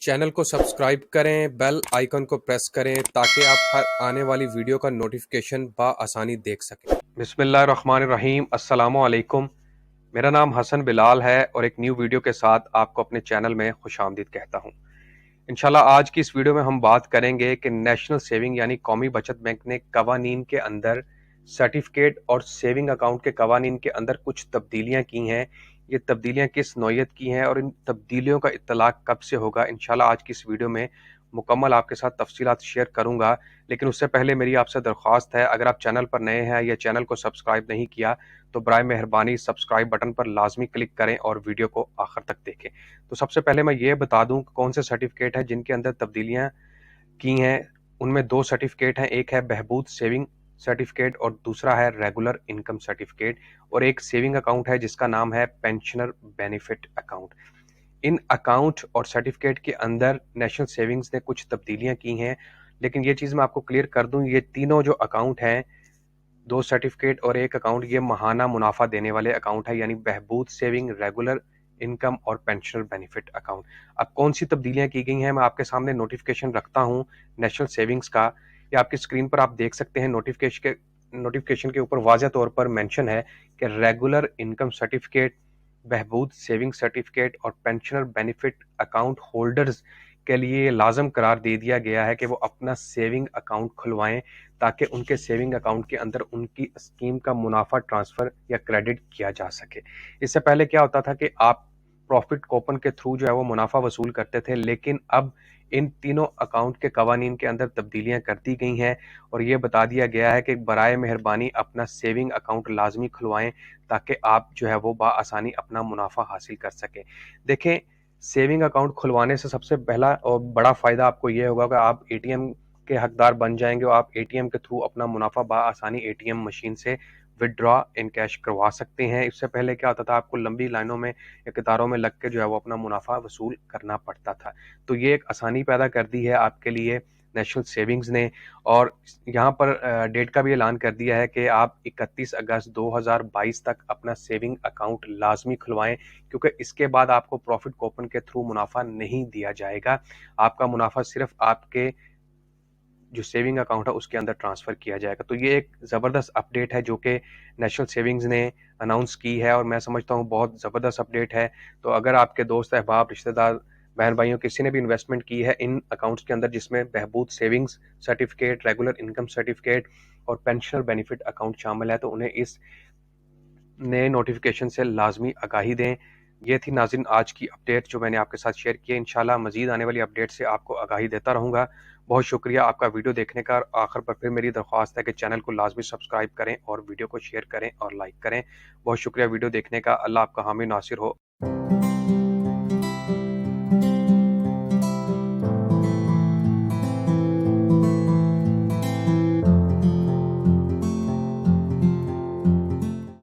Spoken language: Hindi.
चैनल को सब्सक्राइब करें, बेल आइकन को प्रेस करें ताकि आप हर आने वाली वीडियो का नोटिफिकेशन आसानी देख सकें। बिस्मिल्लाहिर्रहमानिर्रहीम, अस्सलामु अलैकुम। मेरा नाम हसन बिलाल है और एक न्यू वीडियो के साथ आपको अपने चैनल में खुशामदीद कहता हूं। इंशाल्लाह आज की इस वीडियो में हम बात करेंगे कि नेशनल सेविंग यानी कौमी बचत बैंक ने कवानीन के अंदर सर्टिफिकेट और सेविंग अकाउंट के कवानीन के अंदर कुछ तब्दीलियां की हैं। ये तब्दीलियां किस नौयत की हैं और इन तब्दीलियों का इत्तलाक कब से होगा, इंशाल्लाह आज की इस वीडियो में मुकम्मल आपके साथ तफसीलात शेयर करूंगा। लेकिन उससे पहले मेरी आपसे दरख्वास्त है, अगर आप चैनल पर नए हैं या चैनल को सब्सक्राइब नहीं किया तो बराए मेहरबानी सब्सक्राइब बटन पर लाजमी क्लिक करें और वीडियो को आखिर तक देखें। तो सबसे पहले मैं ये बता दूं कि कौन से सर्टिफिकेट हैं जिनके अंदर तब्दीलियां की हैं। उनमें दो सर्टिफिकेट हैं, एक है बहबूद सेविंग सर्टिफिकेट और दूसरा है रेगुलर इनकम सर्टिफिकेट, और एक सेविंग अकाउंट है जिसका नाम है पेंशनर बेनिफिट अकाउंट। इन अकाउंट और सर्टिफिकेट के अंदर नेशनल सेविंग्स ने कुछ तब्दीलियां की हैं। लेकिन ये चीज़ मैं आपको क्लियर कर दूं, ये तीनों जो अकाउंट हैं, दो सर्टिफिकेट और एक अकाउंट, ये महाना मुनाफा देने वाले अकाउंट है, यानी बहबूद सेविंग, रेगुलर इनकम और पेंशनर बेनिफिट अकाउंट। अब कौन सी तब्दीलियां की गई हैं, मैं आपके सामने नोटिफिकेशन रखता हूं नेशनल सेविंग्स का। ये आपकी स्क्रीन पर आप देख सकते हैं। नोटिफिकेशन के ऊपर वाज़ह तौर पर मेंशन है कि regular income certificate, Behbood saving certificate और पेंशनर बेनिफिट अकाउंट होल्डर्स के लिए लाजम करार दे दिया गया है कि वो अपना सेविंग अकाउंट खुलवाएं ताकि उनके सेविंग अकाउंट के अंदर उनकी स्कीम का मुनाफा ट्रांसफर या क्रेडिट किया जा सके। इससे पहले क्या होता था कि आप प्रॉफिट कूपन के थ्रू जो है वो मुनाफा वसूल करते थे, लेकिन अब इन तीनों अकाउंट के कवानीन के अंदर तब्दीलियां कर दी गई हैं और ये बता दिया गया है कि बराए मेहरबानी अपना सेविंग अकाउंट लाजमी खुलवाएं ताकि आप जो है वो बाआसानी अपना मुनाफा हासिल कर सकें। देखें, सेविंग अकाउंट खुलवाने से सबसे पहला और बड़ा फायदा आपको ये होगा कि आप एटीएम के हकदार बन जाएंगे और आप एटीएम के थ्रू अपना मुनाफा बाआसानी एटीएम मशीन से विदड्रॉ इन कैश करवा सकते हैं। इससे पहले क्या होता था, आपको लंबी लाइनों में या कतारों में लग के जो है वो अपना मुनाफा वसूल करना पड़ता था। तो ये एक आसानी पैदा कर दी है आपके लिए नेशनल सेविंग्स ने। और यहाँ पर डेट का भी ऐलान कर दिया है कि आप 31 अगस्त 2022 तक अपना सेविंग अकाउंट लाजमी खुलवाएं, क्योंकि इसके बाद आपको प्रॉफिट कूपन के थ्रू मुनाफा नहीं दिया जाएगा। आपका मुनाफा सिर्फ आपके जो सेविंग अकाउंट है उसके अंदर ट्रांसफर किया जाएगा। तो ये एक ज़बरदस्त अपडेट है जो कि नेशनल सेविंग्स ने अनाउंस की है और मैं समझता हूँ बहुत ज़बरदस्त अपडेट है। तो अगर आपके दोस्त अहबाब, रिश्तेदार, बहन भाइयों किसी ने भी इन्वेस्टमेंट की है इन अकाउंट्स के अंदर जिसमें Behbood savings certificate, regular income certificate और पेंशनर बेनिफिट अकाउंट शामिल है, तो उन्हें इस नए नोटिफिकेशन से लाजमी आगाही दें। ये थी नाज़रीन आज की अपडेट जो मैंने आपके साथ शेयर की है। इंशाल्लाह मजीद आने वाली अपडेट से आपको आगाही देता रहूँगा। बहुत शुक्रिया आपका वीडियो देखने का। आखिर पर फिर मेरी दरख्वास्त है कि चैनल को लाजमी सब्सक्राइब करें और वीडियो को शेयर करें और लाइक करें। बहुत शुक्रिया वीडियो देखने का। अल्लाह आपका हामी नासिर हो।